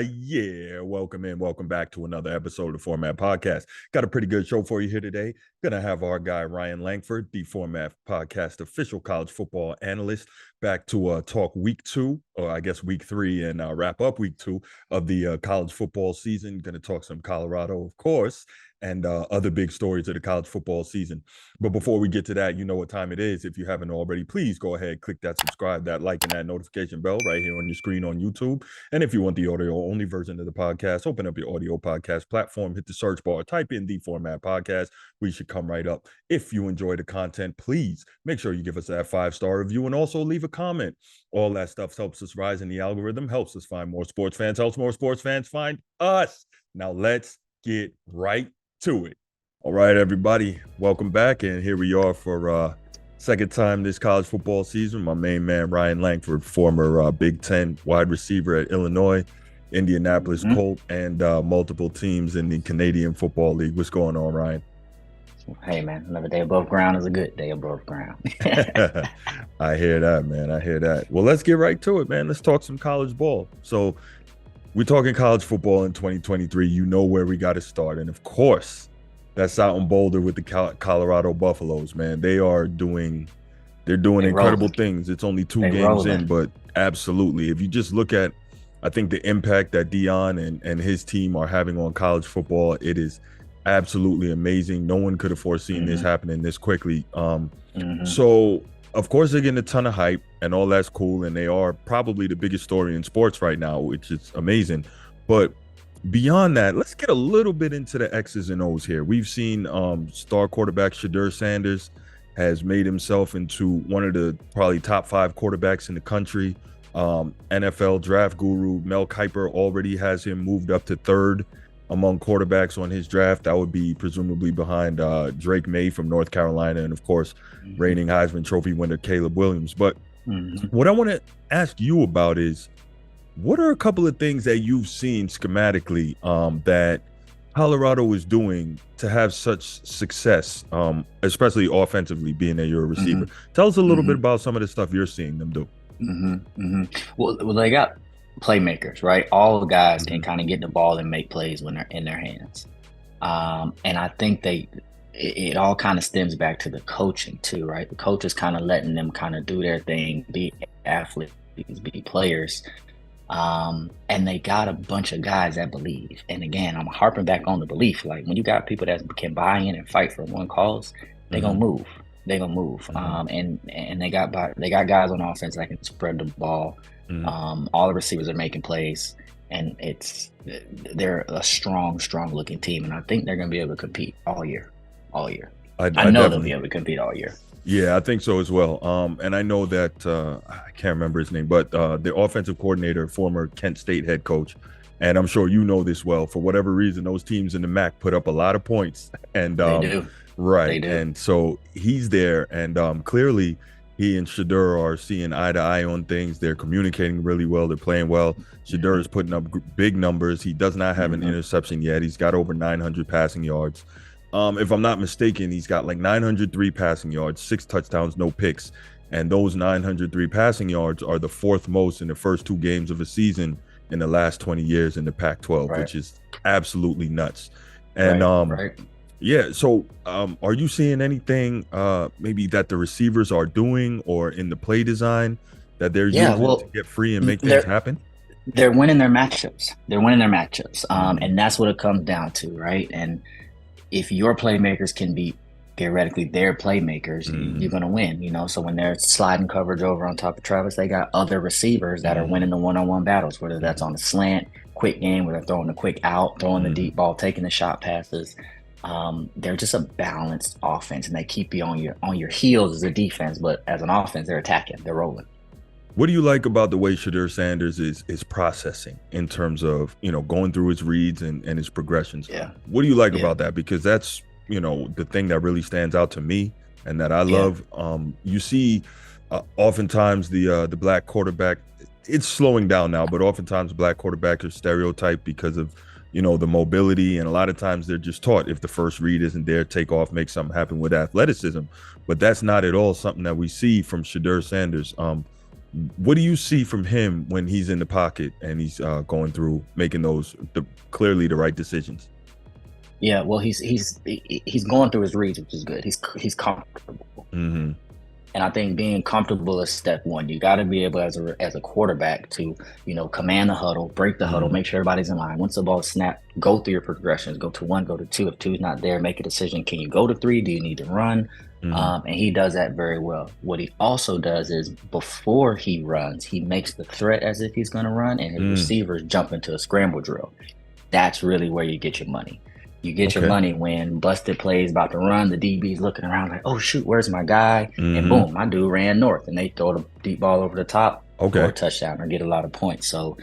Yeah, welcome back to another episode of the Format Podcast. Got a pretty good show for you here today. Gonna have our guy Ryan Lankford, the Format Podcast official college football analyst, back to talk week 2, or I guess week 3, and wrap up week 2 of the college football season. Gonna talk some Colorado, of course, and other big stories of the college football season. But before we get to that, you know what time it is. If you haven't already, please go ahead, click that subscribe, that like, and that notification bell right here on your screen on YouTube. And if you want the audio-only version of the podcast, open up your audio podcast platform, hit the search bar, type in the Format Podcast. We should come right up. If you enjoy the content, please make sure you give us that 5-star review and also leave a comment. All that stuff helps us rise in the algorithm, helps us find more sports fans, helps more sports fans find us. Now let's get right to it. All right, everybody, welcome back. And here we are for second time this college football season. My main man, Ryan Lankford, former Big Ten wide receiver at Illinois, Indianapolis Colt, and multiple teams in the Canadian Football League. What's going on, Ryan? Hey, man, another day above ground is a good day above ground. I hear that, man. I hear that. Well, let's get right to it, man. Let's talk some college ball. So we're talking college football in 2023. You know where we got to start. And, of course, that's out in Boulder with the Colorado Buffaloes, man. They're doing incredible things. It's only 2 games in, but absolutely. If you just look at, I think, the impact that Dion and his team are having on college football, it is absolutely amazing. No one could have foreseen this happening this quickly. So, of course, they're getting a ton of hype, and all that's cool, and they are probably the biggest story in sports right now, which is amazing. But beyond that, let's get a little bit into the X's and O's here. We've seen star quarterback Shedeur Sanders has made himself into one of the probably top 5 quarterbacks in the country. NFL draft guru Mel Kiper already has him moved up to 3rd among quarterbacks on his draft. That would be presumably behind Drake May from North Carolina, and of course, reigning Heisman Trophy winner Caleb Williams. But what I want to ask you about is, what are a couple of things that you've seen schematically that Colorado is doing to have such success, especially offensively, being that you're a receiver? Tell us a little bit about some of the stuff you're seeing them do. Well, they got playmakers, right? All the guys can kind of get the ball and make plays when they're in their hands. And I think it all kind of stems back to the coaching too, right? The coach is kind of letting them kind of do their thing, be athletes, be players. And they got a bunch of guys that believe. And again, I'm harping back on the belief. Like, when you got people that can buy in and fight for one cause, they're gonna move. They're gonna move. And they got guys on offense that can spread the ball. All the receivers are making plays, and they're a strong looking team. And I think they're gonna be able to compete all year. I know they'll be able to compete all year. Yeah, I think so as well. And I know that I can't remember his name, but the offensive coordinator, former Kent State head coach, and I'm sure you know this well, for whatever reason, those teams in the MAC put up a lot of points. And they do. Right. They do. And so he's there, and clearly he and Shedeur are seeing eye to eye on things. They're communicating really well. They're playing well. Shedeur is putting up big numbers. He does not have an interception yet. He's got over 900 passing yards. If I'm not mistaken, he's got like 903 passing yards, 6 touchdowns, no picks. And those 903 passing yards are the 4th most in the first 2 games of a season in the last 20 years in the Pac-12, which is absolutely nuts. And yeah, so are you seeing anything maybe that the receivers are doing or in the play design that they're using to get free and make things happen? They're winning their matchups. And that's what it comes down to, right? And if your playmakers can be theoretically their playmakers, you're going to win, So when they're sliding coverage over on top of Travis, they got other receivers that are winning the one-on-one battles, whether that's on the slant, quick game, where they're throwing the quick out, throwing the deep ball, taking the shot passes. They're just a balanced offense, and they keep you on your heels as a defense, but as an offense, they're attacking, they're rolling. What do you like about the way Shedeur Sanders is processing in terms of, going through his reads and his progressions? Yeah. What do you like about that? Because that's, the thing that really stands out to me and that I love. You see oftentimes the black quarterback, it's slowing down now, but oftentimes black quarterbacks are stereotyped because of, the mobility. And a lot of times they're just taught, if the first read isn't there, take off, make something happen with athleticism. But that's not at all something that we see from Shedeur Sanders. What do you see from him when he's in the pocket and he's going through making clearly the right decisions? Yeah, well, he's going through his reads, which is good. He's comfortable. Mm-hmm. And I think being comfortable is step one. You got to be able, as a quarterback, to command the huddle, break the huddle, Mm-hmm. make sure everybody's in line. Once the ball is snapped, go through your progressions. Go to one, go to two. If two's not there, make a decision. Can you go to three? Do you need to run? Mm-hmm. And he does that very well. What he also does is before he runs, he makes the threat as if he's going to run, and his Mm. receivers jump into a scramble drill. That's really where you get your money. You get your Okay. money when busted plays about to run, the DB's looking around like, oh shoot, where's my guy? And Mm-hmm. boom, my dude ran north, and they throw the deep ball over the top for a Okay. touchdown or get a lot of points. So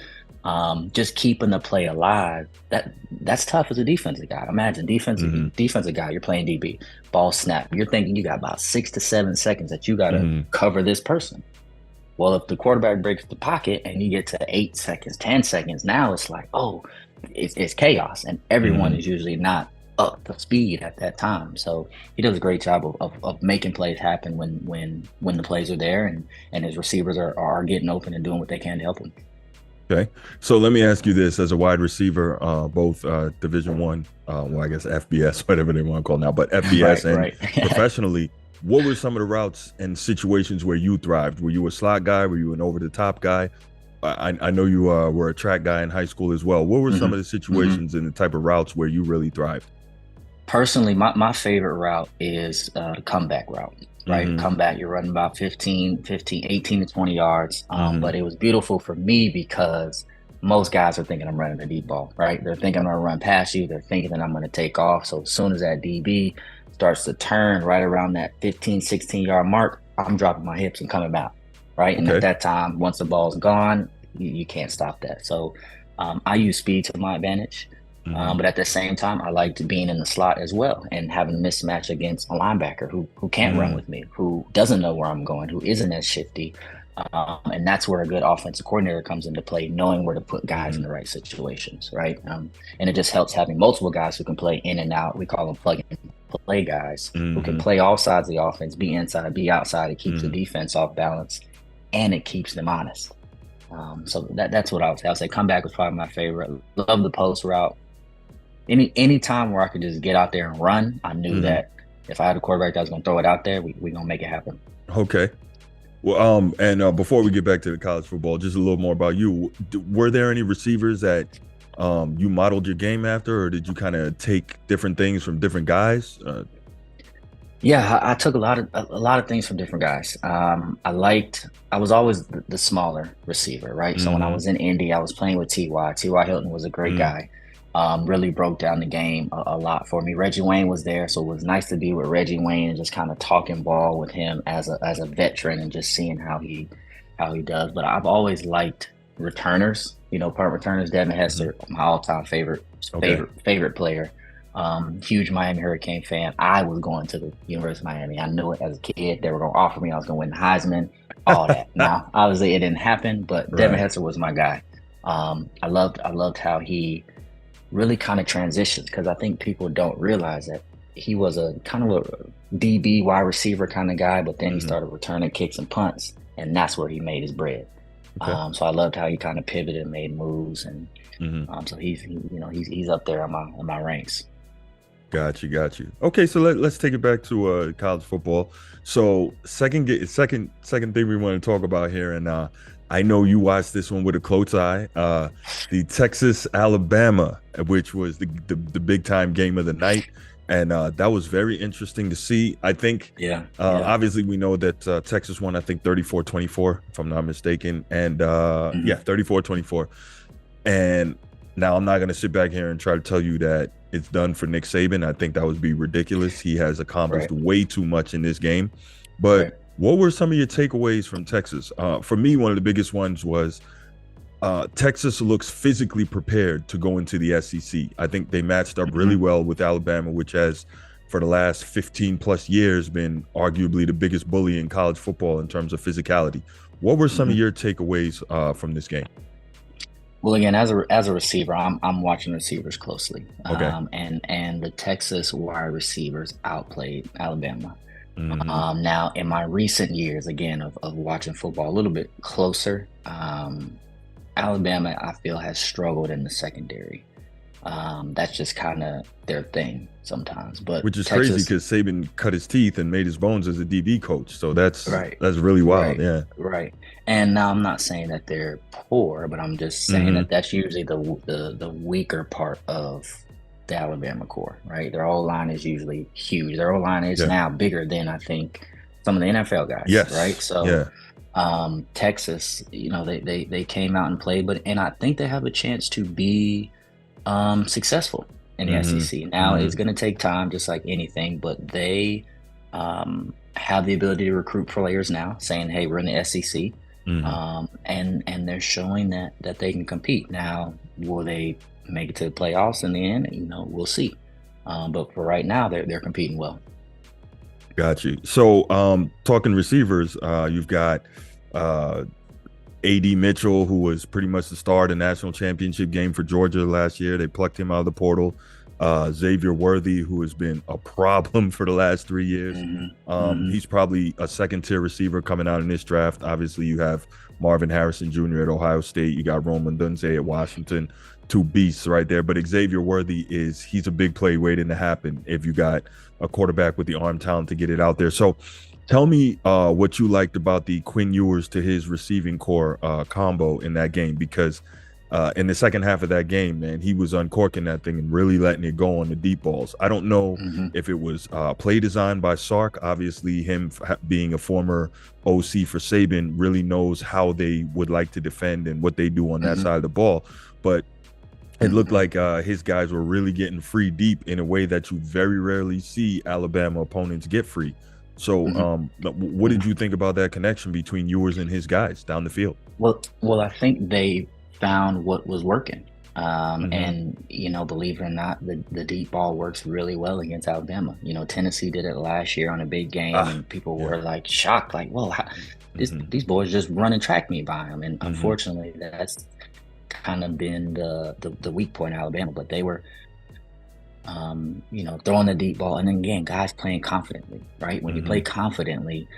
just keeping the play alive, that's tough as a defensive guy. Imagine Mm-hmm. defensive guy, you're playing DB, ball snap. You're thinking you got about 6 to 7 seconds that you gotta Mm-hmm. cover this person. Well, if the quarterback breaks the pocket and you get to 8 seconds, 10 seconds, now it's like, oh, it's chaos, and everyone Mm-hmm. is usually not up to speed at that time. So he does a great job of making plays happen when the plays are there, and his receivers are getting open and doing what they can to help him. Okay. So let me ask you this: as a wide receiver, both Division One, well, I guess FBS, whatever they want to call it now, but FBS Right, and right. professionally, what were some of the routes and situations where you thrived? Were you a slot guy? Were you an over the top guy? I know you were a track guy in high school as well. What were some hmm of the hmm situations and the type of routes where you really thrived? Personally, my favorite route is the comeback route, right? Mm-hmm. Comeback, you're running about 18 to 20 yards. Mm-hmm. But it was beautiful for me because most guys are thinking I'm running a deep ball, right? They're thinking I'm going to run past you. They're thinking that I'm going to take off. So as soon as that DB starts to turn right around that 15, 16-yard mark, I'm dropping my hips and coming back, right? And at Okay. that time, once the ball's gone, you can't stop that. So I use speed to my advantage. Mm-hmm. But at the same time, I liked being in the slot as well and having a mismatch against a linebacker who can't run Mm-hmm. with me, who doesn't know where I'm going, who isn't as shifty. And that's where a good offensive coordinator comes into play, knowing where to put guys Mm-hmm. in the right situations, right? And it just helps having multiple guys who can play in and out. We call them plug and play guys who can Mm-hmm. play all sides of the offense, be inside, be outside. It keeps the Mm-hmm. defense off balance, and it keeps them honest. So that's what I would say. I would say comeback was probably my favorite. Love the post route. Any time where I could just get out there and run, I knew Mm-hmm. that if I had a quarterback that was going to throw it out there, we gonna make it happen. Okay. Well, and before we get back to the college football, just a little more about you. Were there any receivers that you modeled your game after, or did you kind of take different things from different guys? Yeah, I took a lot of things from different guys. I was always the smaller receiver, right? So when I Mm-hmm. was in Indy, I was playing with Ty. Ty Hilton was a great Mm-hmm. guy. Really broke down the game a lot for me. Reggie Wayne was there, so it was nice to be with Reggie Wayne and just kind of talking ball with him as a veteran and just seeing how he does. But I've always liked returners, punt returners. Devin Mm-hmm. Hester, my all-time Okay. favorite player. Huge Miami Hurricane fan. I was going to the University of Miami. I knew it as a kid. They were going to offer me. I was going to win the Heisman, all that. Now, obviously, it didn't happen, but Devin Right. Hester was my guy. I loved how he really kind of transitions, because I think people don't realize that he was a kind of a DB wide receiver kind of guy, but then he Mm-hmm. started returning kicks and punts, and that's where he made his bread. Okay. So I loved how he kind of pivoted and made moves, and Mm-hmm. so he's up there in my ranks. Got you. Got you. Okay, so let's take it back to college football. So second thing we want to talk about here, and I know you watched this one with a close eye. The Texas Alabama, which was the big time game of the night, and that was very interesting to see. I think Yeah, yeah. obviously we know that Texas won, I think 34-24, if I'm not mistaken, and hmm yeah, 34-24. And now I'm not going to sit back here and try to tell you that it's done for Nick Saban. I think that would be ridiculous. He has accomplished Right, way too much in this game. But right. what were some of your takeaways from Texas? For me, one of the biggest ones was Texas looks physically prepared to go into the SEC. I think they matched up really hmm well with Alabama, which has, for the last 15 plus years, been arguably the biggest bully in college football in terms of physicality. What were some of hmm your takeaways from this game? Well, again, as a receiver, I'm watching receivers closely, Okay. and the Texas wide receivers outplayed Alabama. Hmm. Now, in my recent years, again, of watching football a little bit closer, Alabama, I feel, has struggled in the secondary. That's just kind of their thing sometimes. But Which is crazy Texas, because Saban cut his teeth and made his bones as a DB coach. So right, that's really wild. right, Yeah. right. And now I'm not saying that they're poor, but I'm just saying Hmm. that that's usually the weaker part of the Alabama core, right? Their O line is usually huge. Their O line is Yeah. now bigger than I think some of the NFL guys, right? Yes. So Yeah. Texas, they came out and played, but and I think they have a chance to be successful in the Hmm. SEC. Now Hmm. it's going to take time, just like anything, but they have the ability to recruit players now, saying, "Hey, we're in the SEC," Hmm. and they're showing that they can compete. Now, will they make it to the playoffs in the end? We'll see. But for right now, they're competing well. Got you. So, talking receivers, you've got uh, AD Mitchell, who was pretty much the star of the national championship game for Georgia last year. They plucked him out of the portal. Xavier Worthy, who has been a problem for the last 3 years. Hmm. Hmm. He's probably a second tier receiver coming out in this draft. Obviously, you have Marvin Harrison Jr. at Ohio State. You got Roman Dunze at Washington. Two beasts right there. But Xavier Worthy he's a big play waiting to happen if you got a quarterback with the arm talent to get it out there. So tell me what you liked about the Quinn Ewers to his receiving core combo in that game, because in the second half of that game, man, he was uncorking that thing and really letting it go on the deep balls. I don't know Hmm. if it was play design by Sark. Obviously, him being a former OC for Saban really knows how they would like to defend and what they do on that Hmm. side of the ball. But it looked Hmm. like his guys were really getting free deep in a way that you very rarely see Alabama opponents get free. So, Hmm. what did you think about that connection between yours and his guys down the field? Well, I think they found what was working. Hmm. And believe it or not, the deep ball works really well against Alabama. Tennessee did it last year on a big game, Ah, and people yeah. were like shocked, like, "Whoa, Hmm. these boys just run and track me by them." And Hmm. unfortunately, that's kind of been the weak point of Alabama. But they were, throwing the deep ball, and then again, guys playing confidently, right? When you Hmm. play confidently,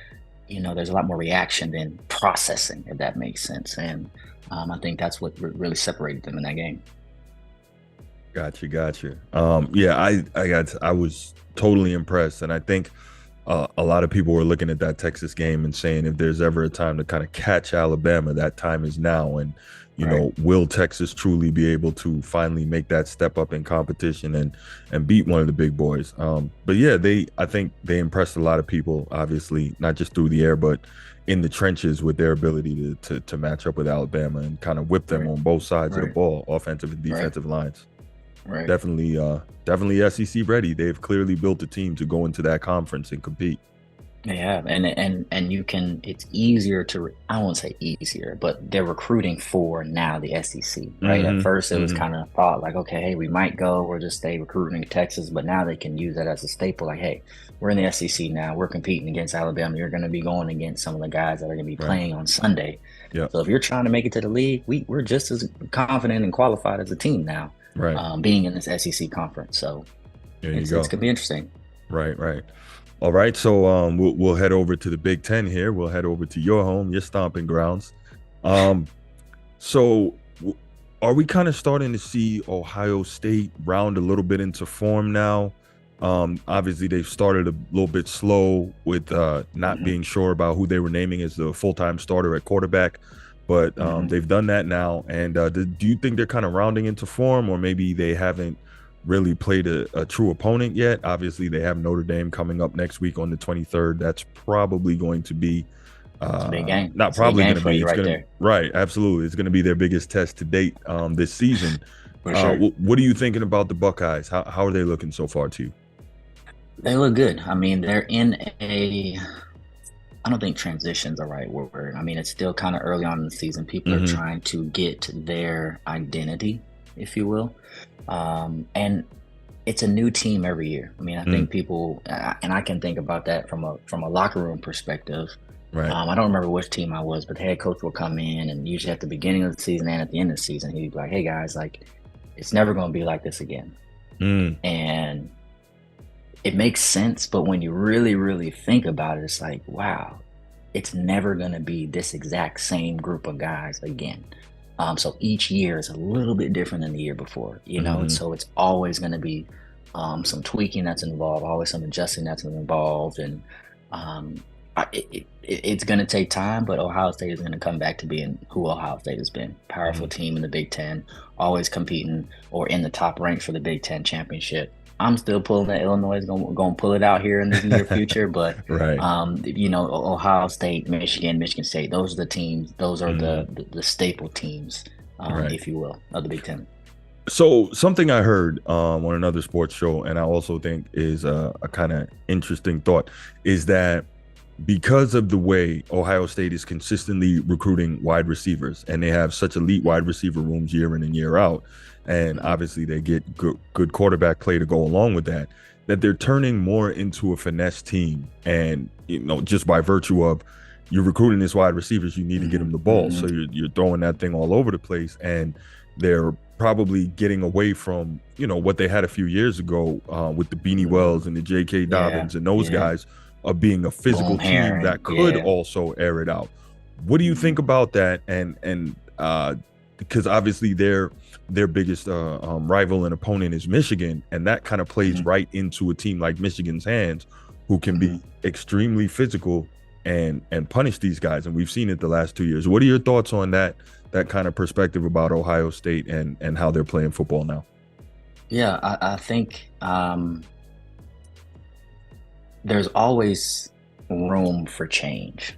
there's a lot more reaction than processing, if that makes sense. And I think that's what really separated them in that game. Gotcha, gotcha. Yeah, I was totally impressed, and I think a lot of people were looking at that Texas game and saying if there's ever a time to kind of catch Alabama, that time is now. And Right. will Texas truly be able to finally make that step up in competition and beat one of the big boys? But yeah, I think they impressed a lot of people, obviously not just through the air, but in the trenches with their ability to match up with Alabama and kind of whip them Right. on both sides of the Right. ball, offensive and Right. defensive lines. Right. Definitely SEC ready. They've clearly built a team to go into that conference and compete. Yeah, and you can. It's easier to. I won't say easier, but they're recruiting for now the SEC, right? At Hmm. first, it was Hmm. kind of thought like, okay, hey, we might go or just stay recruiting in Texas, but now they can use that as a staple. Like, hey, we're in the SEC now. We're competing against Alabama. You're going to be going against some of the guys that are going to be Right. playing on Sunday. Yep. So if you're trying to make it to the league, we're just as confident and qualified as a team now, Right. being in this SEC conference. So There you it's go. gonna be interesting. Right. Right. All right. So we'll head over to the Big Ten here. We'll head over to your home, your stomping grounds. Um, so are we kind of starting to see Ohio State round a little bit into form now? Obviously they've started a little bit slow with not Hmm. being sure about who they were naming as the full-time starter at quarterback, but Hmm. they've done that now. And do you think they're kind of rounding into form, or maybe they haven't really played a true opponent yet? Obviously, they have Notre Dame coming up next week on the 23rd. That's probably going to be It's a big game. not It's a big probably game going to for be. you It's right going to there, right. Absolutely, it's going to be their biggest test to date this season. for sure. What are you thinking about the Buckeyes? How are they looking so far to you? They look good. I mean, they're in a. I don't think transition's the right word. I mean, it's still kind of early on in the season. People are Hmm. trying to get their identity, if you will, and it's a new team every year. I mean, I Mm, think people, and I can think about that from a locker room perspective. right. I don't remember which team I was, but the head coach will come in, and usually at the beginning of the season and at the end of the season, he'd be like, "Hey guys, like, it's never going to be like this again." Mm, And it makes sense, but when you really, really think about it, it's like, wow, it's never going to be this exact same group of guys again. So each year is a little bit different than the year before, you know, and Hmm. so it's always going to be some tweaking that's involved, always some adjusting that's involved, and um, it's going to take time. But Ohio State is going to come back to being who Ohio State has been: powerful Hmm. team in the Big Ten, always competing or in the top ranks for the Big Ten championship. I'm still pulling that Illinois is going to pull it out here in the near future, but Right. you know, Ohio State, Michigan, Michigan State, those are the teams, those are Hmm. the staple teams, Right. if you will, of the Big Ten. So something I heard on another sports show, and I also think is a kind of interesting thought, is that because of the way Ohio State is consistently recruiting wide receivers, and they have such elite wide receiver rooms year in and year out, and Mhm. obviously they get good quarterback play to go along with that, that they're turning more into a finesse team, and just by virtue of you're recruiting these wide receivers, you need to get them Mhm. the ball, so Mhm. you're throwing that thing all over the place, and they're probably getting away from what they had a few years ago with the Beanie Mhm. Wells and the J.K. Yeah. Dobbins and those Yeah. guys of being a physical Boom team Heron. that could Yeah. also air it out. What do you think Mhm. about that? And because obviously their biggest rival and opponent is Michigan, and that kind of plays Mhm. right into a team like Michigan's hands, who can Mhm. be extremely physical and punish these guys. And we've seen it the last 2 years. What are your thoughts on that kind of perspective about Ohio State and how they're playing football now? Yeah, I think there's always room for change.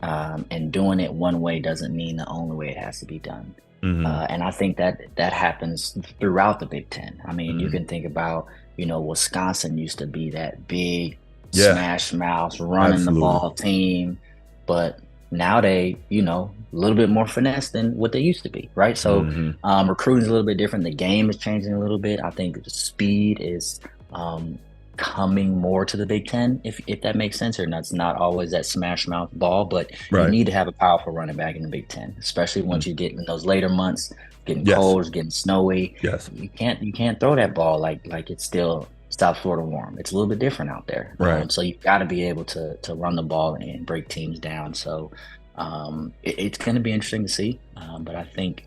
And doing it one way doesn't mean the only way it has to be done. Hmm. And I think that that happens throughout the Big Ten. I mean, you Hmm. can think about, you know, Wisconsin used to be that big Yeah, smash mouth running the absolutely. ball team, but now they, you know, a little bit more finesse than what they used to be, right? So Hmm. recruiting is a little bit different. The game is changing a little bit. I think the speed is um, coming more to the Big Ten, if that makes sense, or not. It's not always that smash mouth ball, but you Right. need to have a powerful running back in the Big Ten, especially Mhm. once you get in those later months, getting Yes. cold, it's getting snowy. Yes. You can't throw that ball like it's still South Florida warm. It's a little bit different out there. Right. So you've got to be able to run the ball and break teams down. So it's going to be interesting to see. But I think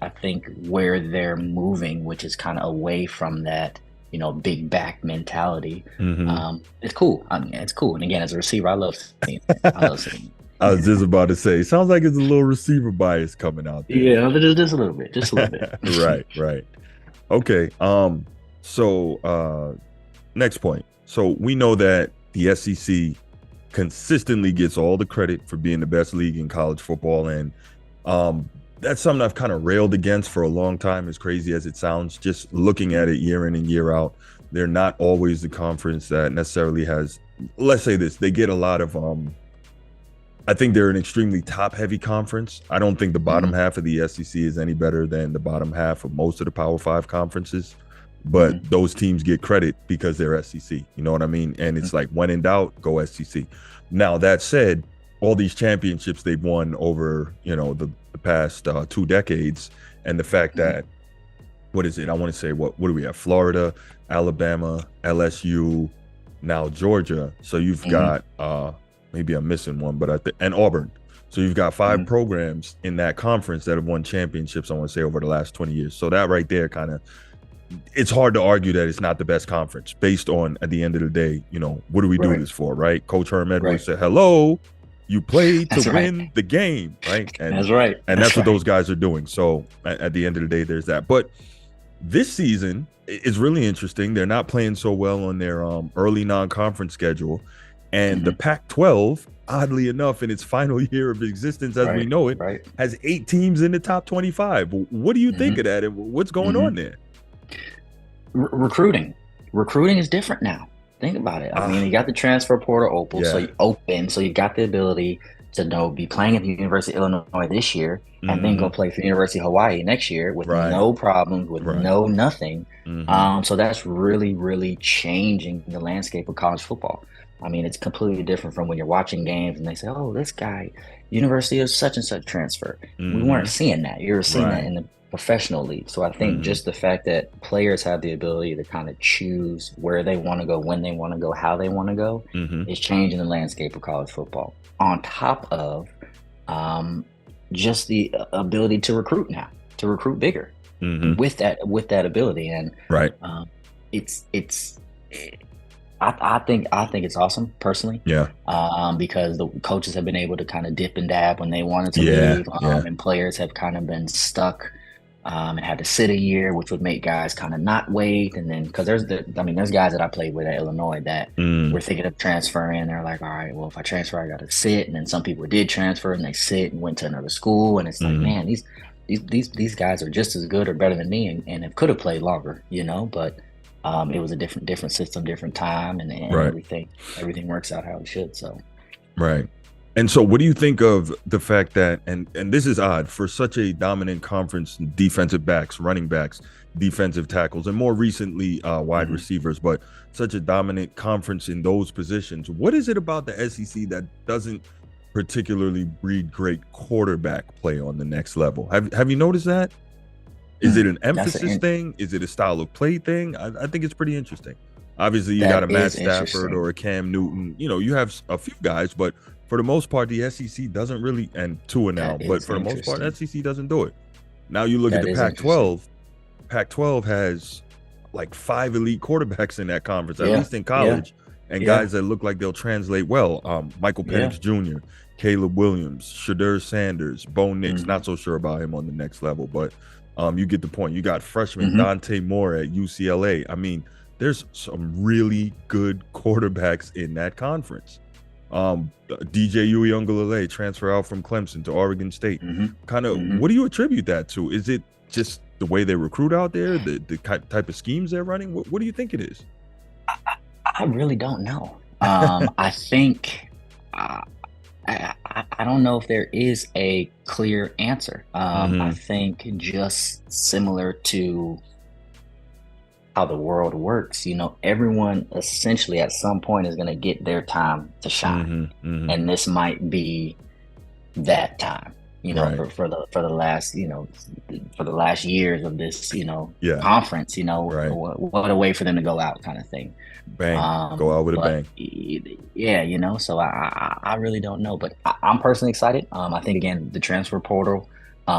where they're moving, which is kind of away from that, you know, big back mentality, Hmm. it's cool. I mean, it's cool. And again, as a receiver, I love seeing it. I love seeing I was just it. about to say, sounds like it's a little receiver bias coming out there. Yeah, just a little bit, just a little bit. Right, right. Okay. So next point. So we know that the SEC consistently gets all the credit for being the best league in college football. And um, that's something I've kind of railed against for a long time, as crazy as it sounds. Just looking at it year in and year out, they're not always the conference that necessarily has, let's say this, they get a lot of, I think they're an extremely top heavy conference. I don't think the bottom Hmm. half of the SEC is any better than the bottom half of most of the Power Five conferences. But Hmm. those teams get credit because they're SEC. You know what I mean? And it's like, when in doubt, go SEC. Now, that said, all these championships they've won over, the past 2 decades, and the fact Hmm. that, what is it? I want to say, what do we have? Florida, Alabama, LSU, now Georgia. So you've Hmm. got maybe I'm missing one, but and Auburn. So you've got five Hmm. programs in that conference that have won championships, I want to say, over the last 20 years. So that right there kind of, it's hard to argue that it's not the best conference based on, at the end of the day, what do we do Right, this for, right? Coach Herm Edwards right. said, hello, you played to That's right. win the game, right? And That's right. and that's That's what those right. guys are doing. So at the end of the day, there's that. But this season is really interesting. They're not playing so well on their early non-conference schedule, and the Hmm. Pac-12, oddly enough, in its final year of existence as we Right, know it, right. has 8 teams in the top 25. What do you think Hmm. of that, and what's going on Hmm. there? Recruiting is different now. Think about it. I mean, Ah, you got the transfer portal yeah. open, so you've got the ability to be playing at the University of Illinois this year, and then go Hmm. play for the University of Hawaii next year with Right. no problems, with Right. no nothing. Hmm. So that's really, really changing the landscape of college football. I mean, it's completely different from when you're watching games and they say, "Oh, this guy, University of such and such transfer." We weren't Mm-hmm. seeing that. You were seeing that Right. in the professional league. So I think Mm-hmm. just the fact that players have the ability to kind of choose where they want to go, when they want to go, how they want to go, Mm-hmm. is changing the landscape of college football. On top of um, just the ability to recruit now, to recruit bigger Mm-hmm. with that ability, and Right. um, it's I think it's awesome personally, Yeah. because the coaches have been able to kind of dip and dab when they wanted to Yeah. leave, Yeah. and players have kind of been stuck, and had to sit a year, which would make guys kind of not wait. And then because I mean, there's guys that I played with at Illinois that Mm. were thinking of transferring. They're like, all right, well, if I transfer, I got to sit. And then some people did transfer and they sit and went to another school, and it's like, Mm. man, these guys are just as good or better than me, and could have played longer, but it was a different system, different time, and Right. everything works out how it should. So Right. And so what do you think of the fact that and this is odd for such a dominant conference, defensive backs, running backs, defensive tackles, and more recently wide mhm. receivers, but such a dominant conference in those positions. What is it about the SEC that doesn't particularly breed great quarterback play on the next level? Have you noticed that? Is it an That's emphasis thing? Is it a style of play thing? I think it's pretty interesting. Obviously, you got a that Matt is Stafford or interesting. a Cam Newton. You have a few guys, but for the most part, the SEC doesn't really, and Tua now, That but is for the most part, interesting. SEC doesn't do it. Now you look at That the is interesting. Pac-12. Pac-12 has like 5 elite quarterbacks in that conference, at Yeah, least in yeah, college, and yeah, guys that look like they'll translate well. Michael yeah. Penix Jr., Caleb Williams, Shadur Sanders, Bo Nix. Hmm. Not so sure about him on the next level, but you get the point. You got freshman Hmm. Dante Moore at UCLA. I mean, there's some really good quarterbacks in that conference. DJ Uiagalelei transfer out from Clemson to Oregon State. Hmm. Kind of, Hmm. what do you attribute that to? Is it just the way they recruit out there, the type of schemes they're running? What do you think it is? I really don't know. I think uh, I don't know if there is a clear answer. I Mm-hmm. think just similar to how the world works, everyone essentially at some point is going to get their time to shine, Mm-hmm. Mm-hmm. and this might be that time, Right. for the last, for the last years of this, Yeah. conference, Right. what a way for them to go out, kind of thing. Bang. Go out with a But bang. yeah, so I really don't know, but I'm personally excited. I think again the transfer portal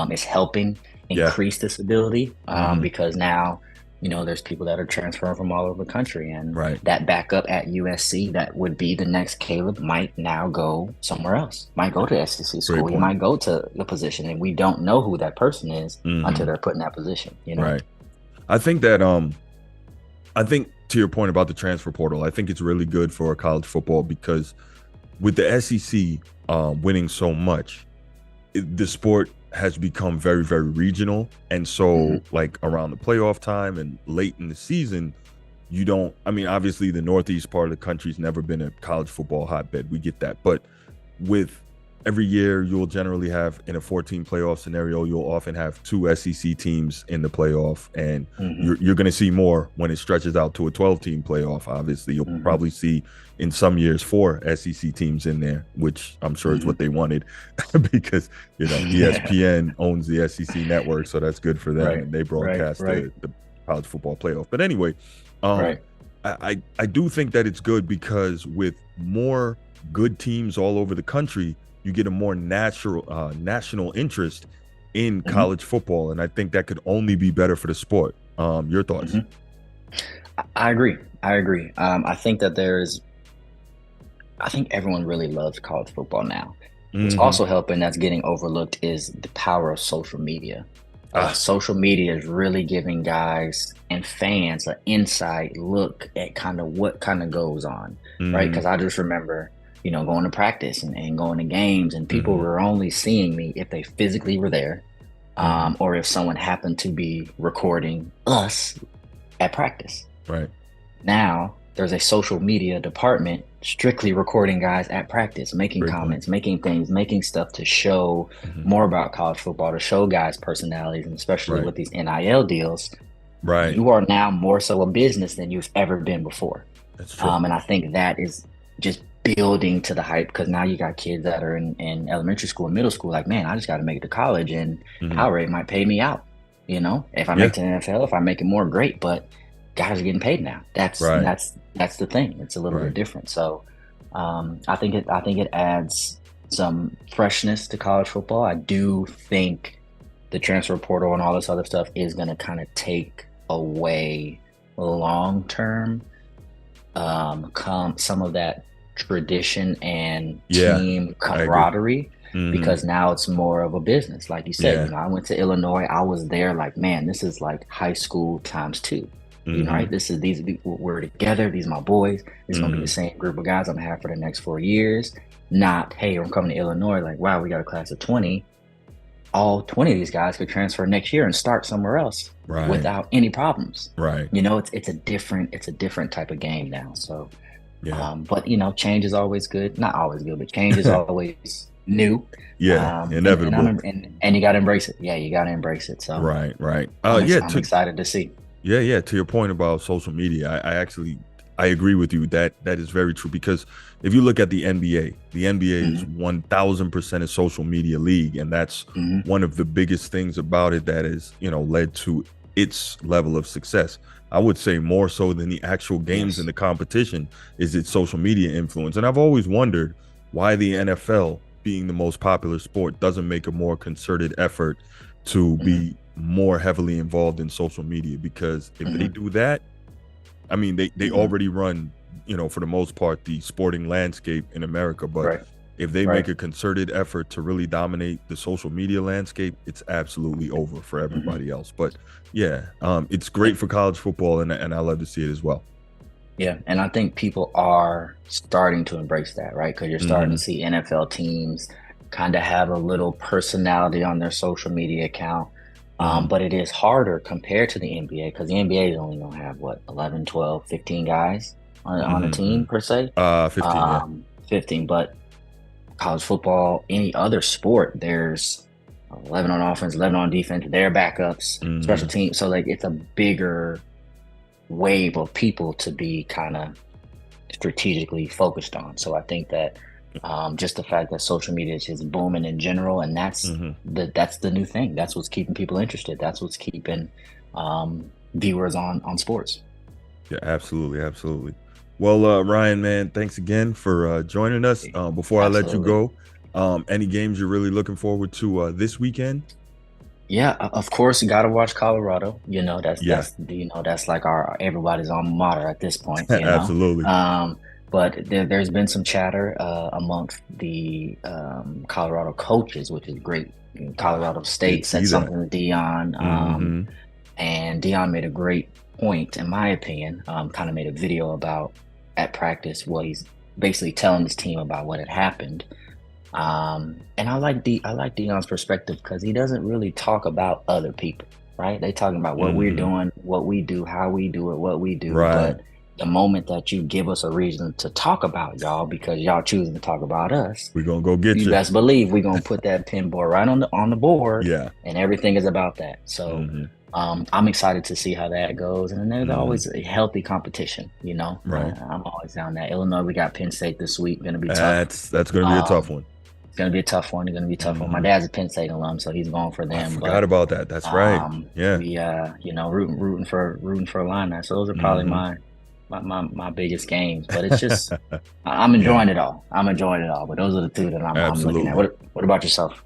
is helping Yeah. increase this ability, Mm-hmm. because now there's people that are transferring from all over the country, and Right. that backup at USC that would be the next Caleb might now go somewhere else. Might go to SEC Great school. He point. might go to the position, and we don't know who that person is until Mm-hmm. they're put in that position. Right. I think that I think to your point about the transfer portal, I think it's really good for college football because with the SEC winning so much, the sport has become very, very regional. And so, Hmm. like around the playoff time and late in the season, you don't, I mean, obviously, the Northeast part of the country's never been a college football hotbed. We get that. But with every year, you'll generally have in a 14 playoff scenario, you'll often have 2 SEC teams in the playoff. And Hmm. you're going to see more when it stretches out to a 12-team playoff. Obviously, you'll Hmm. probably see in some years 4 SEC teams in there, which I'm sure is Hmm. what they wanted because Yeah. ESPN owns the SEC network, so that's good for them, Right. and they Right. broadcast Right. the college football playoff. But anyway, um, Right. I do think that it's good because with more good teams all over the country, you get a more national interest in Hmm. college football, and I think that could only be better for the sport. Your thoughts? Hmm. I agree. I agree. I think everyone really loves college football now. What's Mm-hmm. also helping that's getting overlooked is the power of social media. Ah. Social media is really giving guys and fans an inside look at kind of what kind of goes on, right? Mm-hmm. Because I just remember, going to practice and going to games, and people Mm-hmm. were only seeing me if they physically were there, Mm-hmm. or if someone happened to be recording us at practice. Right. Now there's a social media department strictly recording guys at practice, making Great point. comments, making things, making stuff to show Mm-hmm. more about college football, to show guys personalities, and especially Right. with these NIL deals, Right. you are now more so a business than you've ever been before. That's true. And I think that is just building to the hype because now you got kids that are in elementary school and middle school, like, man, I just got to make it to college and Hmm. Powerade might pay me out. If I make Yeah. it to the NFL, if I make it more, great. But guys are getting paid now. That's Right. that's that's the thing. It's a little bit Right. different. So I think it adds some freshness to college football. I do think the transfer portal and all this other stuff is going to kind of take away long term come some of that tradition and Yeah. team I agree. camaraderie Hmm. because now it's more of a business. Like you said, Yeah. I went to Illinois. I was there like, man, this is like high school times two. Hmm. Right? This is these we're together. These are my boys. This is gonna be the Hmm. same group of guys I'm gonna have for the next 4 years. Not, hey, I'm coming to Illinois. Like, wow, we got a class of 20. All 20 of these guys could transfer next year and start somewhere else Right. without any problems. Right. It's a different type of game now. So Yeah. but change is always good. Not always good, but change is always new. Yeah. And Inevitable. and you got to embrace it. Yeah, you got to embrace it. So Right. Right. Yeah. I'm excited to see. Yeah. To your point about social media, I actually I agree with you that that is very true because if you look at the NBA is Hmm. 1000% a social media league, and that's Hmm. one of the biggest things about it that is led to its level of success. I would say more so than the actual games in Yes. the competition is its social media influence. And I've always wondered why the NFL, being the most popular sport, doesn't make a more concerted effort to Hmm. be more heavily involved in social media. Because if they Hmm. do that, I mean, they Hmm. already run, for the most part, the sporting landscape in America. But Right. if they make Right. a concerted effort to really dominate the social media landscape, it's absolutely over for Hmm. everybody else. But yeah, it's great for college football, and I love to see it as well. Yeah, and I think people are starting to embrace that, right? Because you're starting to Hmm. see NFL teams kind of have a little personality on their social media account. Hmm. But it is harder compared to the NBA because the NBA is only going to have what, 11, 12, 15 guys on a Hmm. team per se. 15, yeah. 15. But college football, any other sport, there's 11 on offense, 11 on defense, their backups, special Hmm. teams. So, like, it's a bigger wave of people to be kind of strategically focused on. So I think that just the fact that social media is just booming in general, and Hmm. that's the new thing. That's what's keeping people interested. That's what's keeping viewers on sports. Yeah, absolutely, absolutely. Well, Ryan, man, thanks again for joining us. Before I let you Absolutely. go, any games you're really looking forward to this weekend? Yeah, of course you got to watch Colorado. Yeah, That's like our everybody's alma mater at this point. absolutely. But there's been some chatter amongst the Colorado coaches, which is great. Colorado Did State said see that. something to Dion, Hmm. and Dion made a great point, in my opinion. Kind of made a video about at practice what he's basically telling his team about what had happened. And I like Dion's perspective because he doesn't really talk about other people, right? They talking about what we're Hmm. doing, what we do, how we do it, what we do. Right. But the moment that you give us a reason to talk about y'all because y'all choosing to talk about us, We're gonna go get you you. best believe we're gonna put that pinboard right on the board, Yeah. and everything is about that. So Hmm. I'm excited to see how that goes, and then there's Hmm. always a healthy competition. Right. I'm always down that. Illinois, we got Penn State this week, going to be tough. That's gonna be a tough Um, one. it's going to be a tough one. It's going to be a tough one. My Hmm. dad's a Penn State alum, so he's going for I them. forgot But about that. That's right. Yeah. we rooting for Illini. So those are probably Hmm. my biggest games. But it's just I'm Yeah. enjoying it all. I'm enjoying it all. But those are the two that I'm looking at. Absolutely. What about yourself?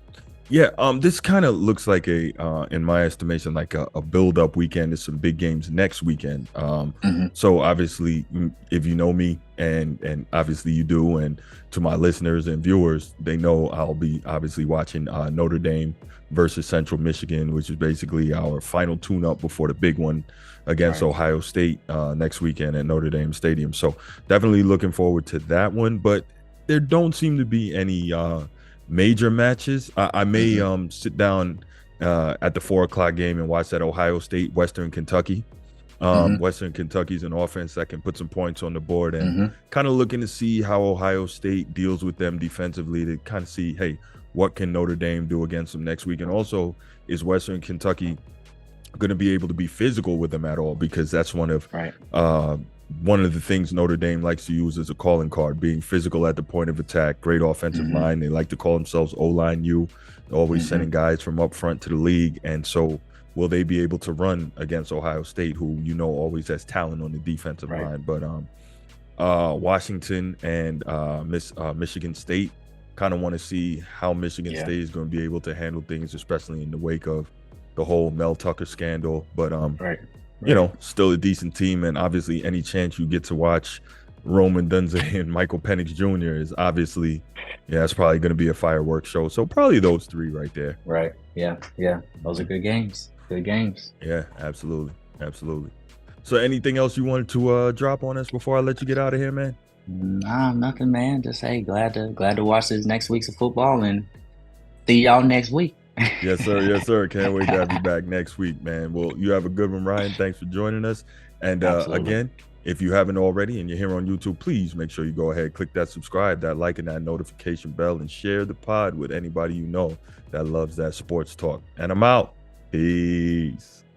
Yeah, this kind of looks like in my estimation, like a build-up weekend. There's some big games next weekend. Hmm. So obviously, if you know me, and obviously you do, and to my listeners and viewers, they know I'll be obviously watching Notre Dame versus Central Michigan, which is basically our final tune-up before the big one against Right. Ohio State next weekend at Notre Dame Stadium. So definitely looking forward to that one. But there don't seem to be any major matches. I may Hmm. sit down at the 4 o'clock game and watch that Ohio State Western Kentucky. Hmm. Western Kentucky's an offense that can put some points on the board, and Hmm. kind of looking to see how Ohio State deals with them defensively to kind of see, hey, what can Notre Dame do against them next week? And also, is Western Kentucky going to be able to be physical with them at all? Because that's one of Right. one of the things Notre Dame likes to use as a calling card, being physical at the point of attack, great offensive Hmm. line. They like to call themselves O-line U, always Hmm. sending guys from up front to the league. And so will they be able to run against Ohio State, who always has talent on the defensive Right. line? But Washington and Michigan State, kind of want to see how Michigan Yeah. State is going to be able to handle things, especially in the wake of the whole Mel Tucker scandal. But Right. Right. still a decent team, and obviously any chance you get to watch Roman Dunze and Michael Penix Jr. is obviously, yeah, it's probably going to be a fireworks show. So probably those three right there. Right. Yeah. Yeah. Those are good games. Good games. Yeah, absolutely, absolutely. So anything else you wanted to drop on us before I let you get out of here, man? Nah, nothing, man. Just hey, glad to watch this next week's of football and see y'all next week. Yes, sir. Yes, sir. Can't wait to have you back next week, man. Well, you have a good one, Ryan. Thanks for joining us. And Absolutely. again, if you haven't already and you're here on YouTube, please make sure you go ahead, click that subscribe, that like, and that notification bell, and share the pod with anybody you know that loves that sports talk. And I'm out. Peace.